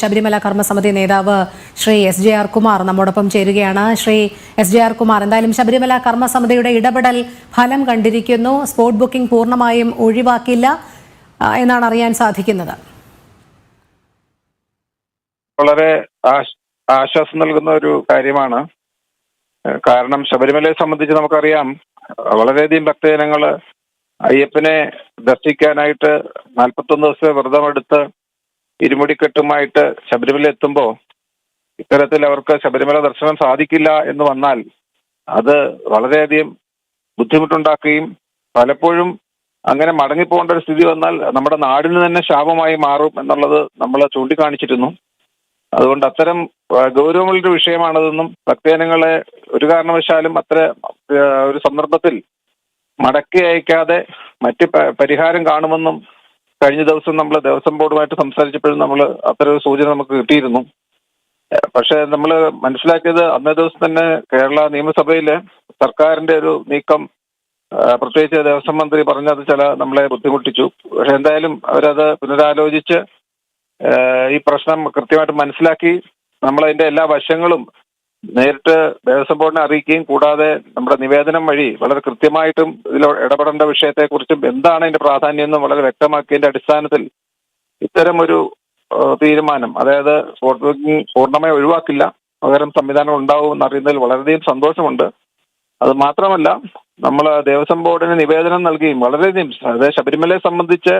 ശബരിമല കർമ്മസമിതി നേതാവ് ശ്രീ SJR കുമാർ നമ്മോടൊപ്പം ചേരുകയാണ്. ശ്രീ SJR കുമാർ, എന്തായാലും ശബരിമല കർമ്മസമിതിയുടെ ഇടപെടൽ ഫലം കണ്ടിരിക്കുന്നു. സ്പോട്ട് ബുക്കിംഗ് പൂർണ്ണമായും ഒഴിവാക്കില്ല എന്നാണ് അറിയാൻ സാധിക്കുന്നത്. വളരെ ആശ്വാസം നൽകുന്ന ഒരു കാര്യമാണ്. കാരണം ശബരിമലയെ സംബന്ധിച്ച് നമുക്കറിയാം, വളരെയധികം ഭക്തജനങ്ങൾ അയ്യപ്പനെ ദർശിക്കാനായിട്ട് 41 ദിവസത്തെ വ്രതമെടുത്ത് ഇരുമുടിക്കെട്ടുമായിട്ട് ശബരിമല എത്തുമ്പോൾ ഇത്തരത്തിൽ അവർക്ക് ശബരിമല ദർശനം സാധിക്കില്ല എന്ന് വന്നാൽ അത് വളരെയധികം ബുദ്ധിമുട്ടുണ്ടാക്കുകയും പലപ്പോഴും അങ്ങനെ മടങ്ങിപ്പോകേണ്ട ഒരു സ്ഥിതി വന്നാൽ നമ്മുടെ നാടിന് തന്നെ ശാപമായി മാറും എന്നുള്ളത് നമ്മൾ ചൂണ്ടിക്കാണിച്ചിരുന്നു. അതുകൊണ്ട് അത്തരം ഗൗരവമുള്ളൊരു വിഷയമാണതെന്നും ഭക്തജനങ്ങളെ ഒരു കാരണവശാലും അത്ര ഒരു സന്ദർഭത്തിൽ മടക്കി അയക്കാതെ മറ്റ് പരിഹാരം കാണുമെന്നും കഴിഞ്ഞ ദിവസം നമ്മൾ ദേവസ്വം ബോർഡുമായിട്ട് സംസാരിച്ചപ്പോഴും നമ്മൾ അത്തരം ഒരു സൂചന നമുക്ക് കിട്ടിയിരുന്നു. പക്ഷെ നമ്മൾ മനസ്സിലാക്കിയത് അന്നേ ദിവസം തന്നെ കേരള നിയമസഭയിൽ സർക്കാരിന്റെ ഒരു നീക്കം, പ്രത്യേകിച്ച് ദേവസ്വം മന്ത്രി പറഞ്ഞത് നമ്മളെ ബുദ്ധിമുട്ടിച്ചു. പക്ഷെ എന്തായാലും അവരത് പുനരാലോചിച്ച് ഈ പ്രശ്നം കൃത്യമായിട്ട് മനസ്സിലാക്കി നമ്മളതിന്റെ എല്ലാ വശങ്ങളും നേരിട്ട് ദേവസ്വം ബോർഡിനെ അറിയിക്കുകയും കൂടാതെ നമ്മുടെ നിവേദനം വഴി വളരെ കൃത്യമായിട്ടും ഇതിൽ ഇടപെടേണ്ട വിഷയത്തെക്കുറിച്ചും എന്താണ് അതിന്റെ പ്രാധാന്യം എന്നും വളരെ വ്യക്തമാക്കിയതിന്റെ അടിസ്ഥാനത്തിൽ ഇത്തരം ഒരു തീരുമാനം, അതായത് സ്പോട്ട് ബുക്കിംഗ് പൂർണ്ണമായി ഒഴിവാക്കില്ല, പകരം സംവിധാനം ഉണ്ടാവും എന്നറിയുന്നതിൽ വളരെയധികം സന്തോഷമുണ്ട്. അത് മാത്രമല്ല, നമ്മൾ ദേവസ്വം ബോർഡിന് നിവേദനം നൽകുകയും വളരെയധികം, അതായത് ശബരിമലയെ സംബന്ധിച്ച്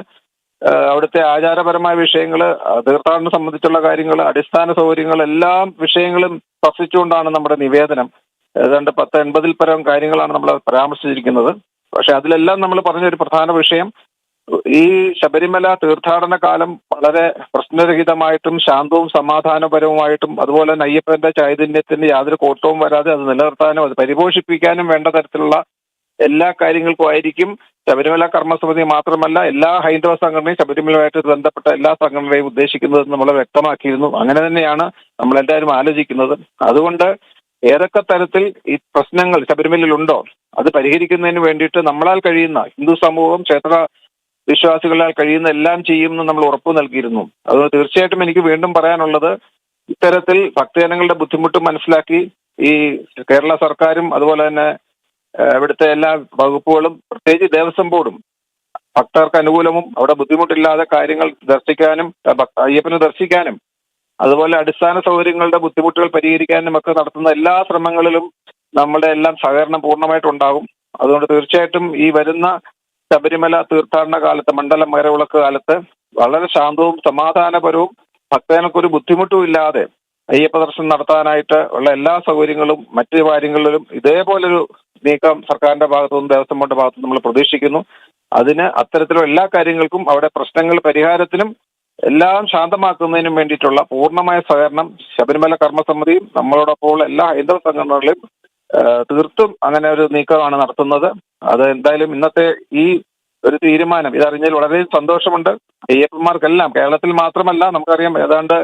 അവിടുത്തെ ആചാരപരമായ വിഷയങ്ങൾ, തീർത്ഥാടനം സംബന്ധിച്ചുള്ള കാര്യങ്ങൾ, അടിസ്ഥാന സൗകര്യങ്ങൾ, എല്ലാ വിഷയങ്ങളും സ്പർശിച്ചുകൊണ്ടാണ് നമ്മുടെ നിവേദനം. ഏതാണ്ട് 10-80 പരം കാര്യങ്ങളാണ് നമ്മൾ പരാമർശിച്ചിരിക്കുന്നത്. പക്ഷെ അതിലെല്ലാം നമ്മൾ പറഞ്ഞൊരു പ്രധാന വിഷയം, ഈ ശബരിമല തീർത്ഥാടന കാലം വളരെ പ്രശ്നരഹിതമായിട്ടും ശാന്തവും സമാധാനപരവുമായിട്ടും അതുപോലെ തന്നെ അയ്യപ്പന്റെ ചൈതന്യത്തിന് യാതൊരു കോട്ടവും വരാതെ അത് നിലനിർത്താനും അത് പരിപോഷിപ്പിക്കാനും വേണ്ട തരത്തിലുള്ള എല്ലാ കാര്യങ്ങൾക്കും ആയിരിക്കും ശബരിമല കർമ്മസമിതി മാത്രമല്ല എല്ലാ ഹൈന്ദവ സംഘടനയും ശബരിമലയുമായിട്ട് ബന്ധപ്പെട്ട എല്ലാ സംഘടനയും ഉദ്ദേശിക്കുന്നത് നമ്മൾ വ്യക്തമാക്കിയിരുന്നു. അങ്ങനെ തന്നെയാണ് നമ്മളെല്ലാവരും ആലോചിക്കുന്നത്. അതുകൊണ്ട് ഏതൊക്കെ തരത്തിൽ ഈ പ്രശ്നങ്ങൾ ശബരിമലയിലുണ്ടോ അത് പരിഹരിക്കുന്നതിന് വേണ്ടിയിട്ട് നമ്മളാൽ കഴിയുന്ന, ഹിന്ദു സമൂഹം ക്ഷേത്ര വിശ്വാസികളാൽ കഴിയുന്ന എല്ലാം ചെയ്യുമെന്ന് നമ്മൾ ഉറപ്പു നൽകിയിരുന്നു. അതുകൊണ്ട് തീർച്ചയായിട്ടും എനിക്ക് വീണ്ടും പറയാനുള്ളത്, ഇത്തരത്തിൽ ഭക്തജനങ്ങളുടെ ബുദ്ധിമുട്ട് മനസ്സിലാക്കി ഈ കേരള സർക്കാരും അതുപോലെ തന്നെ ഇവിടുത്തെ എല്ലാ വകുപ്പുകളും പ്രത്യേകിച്ച് ദേവസ്വം ബോർഡും ഭക്തർക്ക് അനുകൂലവും അവിടെ ബുദ്ധിമുട്ടില്ലാതെ കാര്യങ്ങൾ ദർശിക്കാനും അയ്യപ്പനെ ദർശിക്കാനും അതുപോലെ അടിസ്ഥാന സൗകര്യങ്ങളുടെ ബുദ്ധിമുട്ടുകൾ പരിഹരിക്കാനും ഒക്കെ നടത്തുന്ന എല്ലാ ശ്രമങ്ങളിലും നമ്മുടെ എല്ലാം സഹകരണം പൂർണ്ണമായിട്ടുണ്ടാകും. അതുകൊണ്ട് തീർച്ചയായിട്ടും ഈ വരുന്ന ശബരിമല തീർത്ഥാടന കാലത്ത്, മണ്ഡലം മകരവിളക്ക് കാലത്ത് വളരെ ശാന്തവും സമാധാനപരവും ഭക്തജനക്കൊരു ബുദ്ധിമുട്ടും ഇല്ലാതെ അയ്യപ്പ ദർശനം നടത്താനായിട്ട് ഉള്ള എല്ലാ സൗകര്യങ്ങളും മറ്റു കാര്യങ്ങളിലും ഇതേപോലൊരു നീക്കം സർക്കാരിന്റെ ഭാഗത്തുനിന്നും ദേവസ്വം ബോർഡിന്റെ ഭാഗത്തുനിന്നും നമ്മൾ പ്രതീക്ഷിക്കുന്നു. അതിന് അത്തരത്തിലുള്ള എല്ലാ കാര്യങ്ങൾക്കും അവിടെ പ്രശ്നങ്ങൾ പരിഹാരത്തിനും എല്ലാം ശാന്തമാക്കുന്നതിനും വേണ്ടിയിട്ടുള്ള പൂർണ്ണമായ സഹകരണം ശബരിമല കർമ്മസമിതിയും നമ്മളോടൊപ്പമുള്ള എല്ലാ ഹൈന്ദവ സംഘടനകളെയും തീർത്തും അങ്ങനെ ഒരു നീക്കമാണ് നടത്തുന്നത്. അത് എന്തായാലും ഇന്നത്തെ ഈ ഒരു തീരുമാനം ഇതറിഞ്ഞതിൽ വളരെ സന്തോഷമുണ്ട്. അയ്യപ്പന്മാർക്കെല്ലാം, കേരളത്തിൽ മാത്രമല്ല, നമുക്കറിയാം ഏതാണ്ട്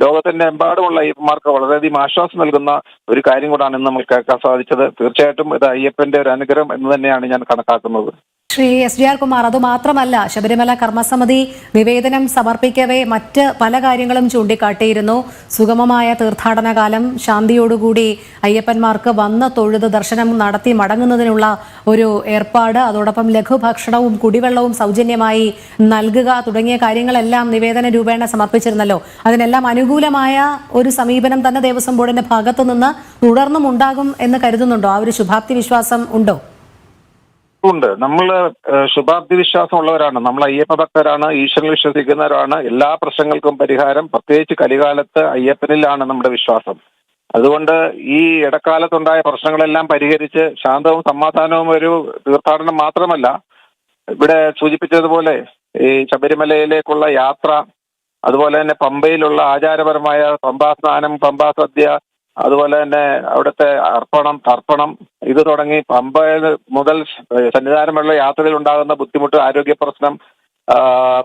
ലോകത്തിന്റെ എമ്പാടുമുള്ള അയ്യപ്പന്മാർക്ക് വളരെയധികം ആശ്വാസം നൽകുന്ന ഒരു കാര്യം കൂടാണ് ഇന്ന് നമ്മൾ കേൾക്കാൻ സാധിച്ചത്. തീർച്ചയായിട്ടും ഇത് അയ്യപ്പന്റെ ഒരു അനുഗ്രഹം എന്ന് തന്നെയാണ് ഞാൻ കണക്കാക്കുന്നത്. ശ്രീ SJR കുമാർ, അതുമാത്രമല്ല, ശബരിമല കർമ്മസമിതി നിവേദനം സമർപ്പിക്കവേ മറ്റ് പല കാര്യങ്ങളും ചൂണ്ടിക്കാട്ടിയിരുന്നു. സുഗമമായ തീർത്ഥാടന കാലം, ശാന്തിയോടുകൂടി അയ്യപ്പന്മാർക്ക് വന്ന് തൊഴുത് ദർശനം നടത്തി മടങ്ങുന്നതിനുള്ള ഒരു ഏർപ്പാട്, അതോടൊപ്പം ലഘുഭക്ഷണവും കുടിവെള്ളവും സൗജന്യമായി നൽകുക തുടങ്ങിയ കാര്യങ്ങളെല്ലാം നിവേദന രൂപേണ സമർപ്പിച്ചിരുന്നല്ലോ. അതിനെല്ലാം അനുകൂലമായ ഒരു സമീപനം തന്നെ ദേവസ്വം ബോർഡിന്റെ ഭാഗത്തു നിന്ന് തുടർന്നും ഉണ്ടാകും എന്ന് കരുതുന്നുണ്ടോ? ആ ഒരു ശുഭാപ്തി വിശ്വാസം ഉണ്ടോ? ഉണ്ട്. നമ്മൾ ശുഭാപ്തി വിശ്വാസം ഉള്ളവരാണ്. നമ്മൾ അയ്യപ്പ ഭക്തരാണ്, ഈശ്വരനിൽ വിശ്വസിക്കുന്നവരാണ്. എല്ലാ പ്രശ്നങ്ങൾക്കും പരിഹാരം, പ്രത്യേകിച്ച് കലികാലത്ത് അയ്യപ്പനിലാണ് നമ്മുടെ വിശ്വാസം. അതുകൊണ്ട് ഈ ഇടക്കാലത്തുണ്ടായ പ്രശ്നങ്ങളെല്ലാം പരിഹരിച്ച് ശാന്തവും സമാധാനവും ഒരു തീർത്ഥാടനം മാത്രമല്ല, ഇവിടെ സൂചിപ്പിച്ചതുപോലെ ഈ ശബരിമലയിലേക്കുള്ള യാത്ര, അതുപോലെ തന്നെ പമ്പയിലുള്ള ആചാരപരമായ പമ്പാ സ്നാനം, പമ്പാ സദ്യ, അതുപോലെ തന്നെ അവിടുത്തെ തർപ്പണം ഇത് തുടങ്ങി പമ്പ മുതൽ സന്നിധാനമുള്ള യാത്രയിൽ ഉണ്ടാകുന്ന ബുദ്ധിമുട്ട്, ആരോഗ്യ പ്രശ്നം,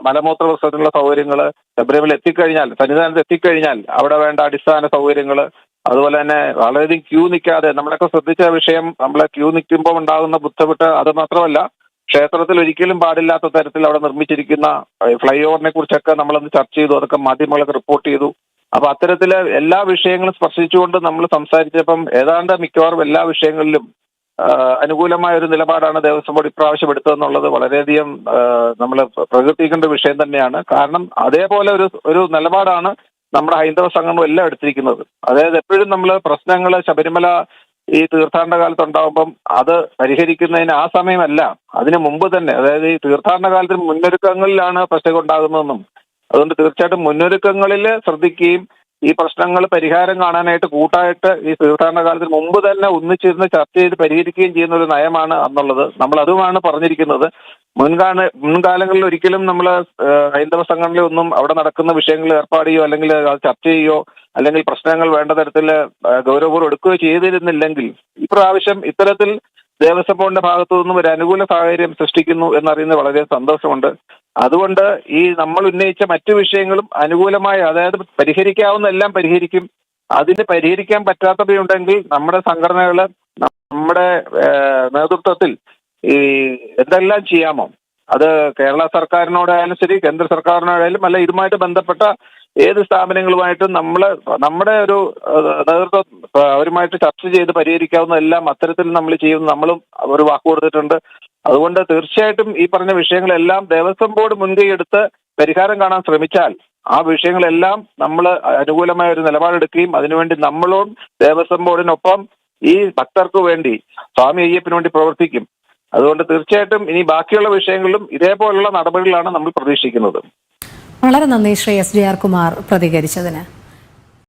മലമൂത്ര പ്രശ്നത്തിനുള്ള സൗകര്യങ്ങൾ, ശബരിമല എത്തിക്കഴിഞ്ഞാൽ, സന്നിധാനത്ത് എത്തിക്കഴിഞ്ഞാൽ അവിടെ വേണ്ട അടിസ്ഥാന സൗകര്യങ്ങൾ, അതുപോലെ തന്നെ വളരെയധികം ക്യൂ നിൽക്കാതെ, നമ്മളൊക്കെ ശ്രദ്ധിച്ച വിഷയം, നമ്മളെ ക്യൂ നിൽക്കുമ്പോൾ ഉണ്ടാകുന്ന ബുദ്ധിമുട്ട്. അത് മാത്രമല്ല, ക്ഷേത്രത്തിൽ ഒരിക്കലും പാടില്ലാത്ത തരത്തിൽ അവിടെ നിർമ്മിച്ചിരിക്കുന്ന ഫ്ലൈ ഓവറിനെ കുറിച്ചൊക്കെ നമ്മളന്ന് ചർച്ച ചെയ്തു. അതൊക്കെ മാധ്യമങ്ങളൊക്കെ റിപ്പോർട്ട് ചെയ്തു. അപ്പൊ അത്തരത്തില് എല്ലാ വിഷയങ്ങളും സ്പർശിച്ചുകൊണ്ട് നമ്മൾ സംസാരിച്ചപ്പം ഏതാണ്ട് മിക്കവാറും എല്ലാ വിഷയങ്ങളിലും അനുകൂലമായ ഒരു നിലപാടാണ് ദേവസ്വം ബോർഡ് ഇപ്രാവശ്യം എടുത്തതെന്നുള്ളത് വളരെയധികം നമ്മൾ പ്രകീർത്തിക്കേണ്ട വിഷയം തന്നെയാണ്. കാരണം അതേപോലെ ഒരു നിലപാടാണ് നമ്മുടെ ഹൈന്ദവ സംഘടന എല്ലാം എടുത്തിരിക്കുന്നത്. അതായത് എപ്പോഴും നമ്മൾ പ്രശ്നങ്ങൾ ശബരിമല ഈ തീർത്ഥാടന കാലത്ത് ഉണ്ടാകുമ്പം അത് പരിഹരിക്കുന്നതിന് ആ സമയമല്ല, അതിന് മുമ്പ് തന്നെ, അതായത് ഈ തീർത്ഥാടന കാലത്തിന് മുന്നൊരുക്കങ്ങളിലാണ് പ്രശ്നം ഉണ്ടാകുന്നതെന്നും അതുകൊണ്ട് തീർച്ചയായിട്ടും മുന്നൊരുക്കങ്ങളിൽ ശ്രദ്ധിക്കുകയും ഈ പ്രശ്നങ്ങൾ പരിഹാരം കാണാനായിട്ട് കൂട്ടായിട്ട് ഈ തീർത്ഥാടന കാലത്തിന് മുമ്പ് തന്നെ ഒന്നിച്ചിരുന്ന് ചർച്ച ചെയ്ത് പരിഹരിക്കുകയും ചെയ്യുന്ന ഒരു നയമാണ് എന്നുള്ളത് നമ്മൾ അതുമാണ് പറഞ്ഞിരിക്കുന്നത്. മുൻകാലങ്ങളിൽ ഒരിക്കലും നമ്മൾ ഹൈന്ദവ സംഘടനയിലൊന്നും അവിടെ നടക്കുന്ന വിഷയങ്ങൾ ഏർപ്പാട് ചെയ്യുകയോ അല്ലെങ്കിൽ അത് ചർച്ച ചെയ്യുകയോ അല്ലെങ്കിൽ പ്രശ്നങ്ങൾ വേണ്ട തരത്തിൽ ഗൗരവപൂർവ്വം എടുക്കുകയോ ചെയ്തിരുന്നില്ലെങ്കിൽ ഇപ്രാവശ്യം ഇത്തരത്തിൽ ദേവസ്വം ബോർഡിന്റെ ഭാഗത്തു നിന്നും ഒരു അനുകൂല സാഹചര്യം സൃഷ്ടിക്കുന്നു എന്നറിയുന്നത് വളരെ സന്തോഷമുണ്ട്. അതുകൊണ്ട് ഈ നമ്മൾ ഉന്നയിച്ച മറ്റു വിഷയങ്ങളും അനുകൂലമായ, അതായത് പരിഹരിക്കാവുന്ന എല്ലാം പരിഹരിക്കും. അതിന് പരിഹരിക്കാൻ പറ്റാത്തവയുണ്ടെങ്കിൽ നമ്മുടെ സംഘടനകൾ നമ്മുടെ നേതൃത്വത്തിൽ ഈ എന്തെല്ലാം ചെയ്യാമോ അത് കേരള സർക്കാരിനോടായാലും ശരി, കേന്ദ്ര സർക്കാരിനോടായാലും അല്ല, ഇതുമായിട്ട് ബന്ധപ്പെട്ട ഏത് സ്ഥാപനങ്ങളുമായിട്ടും നമ്മുടെ ഒരു നേതൃത്വം അവരുമായിട്ട് ചർച്ച ചെയ്ത് പരിഹരിക്കാവുന്ന എല്ലാം അത്തരത്തിൽ നമ്മൾ ചെയ്യുന്നു. നമ്മളും ഒരു വാക്ക് കൊടുത്തിട്ടുണ്ട്. അതുകൊണ്ട് തീർച്ചയായിട്ടും ഈ പറഞ്ഞ വിഷയങ്ങളെല്ലാം ദേവസ്വം ബോർഡ് മുൻകൈ എടുത്ത് പരിഹാരം കാണാൻ ശ്രമിച്ചാൽ ആ വിഷയങ്ങളെല്ലാം നമ്മൾ അനുകൂലമായ ഒരു നിലപാടെടുക്കുകയും അതിനുവേണ്ടി നമ്മളും ദേവസ്വം ബോർഡിനൊപ്പം ഈ ഭക്തർക്ക് വേണ്ടി, സ്വാമി അയ്യപ്പന് വേണ്ടി പ്രവർത്തിക്കും. അതുകൊണ്ട് തീർച്ചയായിട്ടും ഇനി ബാക്കിയുള്ള വിഷയങ്ങളിലും ഇതേപോലുള്ള നടപടികളാണ് നമ്മൾ പ്രതീക്ഷിക്കുന്നത്. വളരെ നന്ദി ശ്രീ SJR കുമാർ പ്രതികരിച്ചതിന്.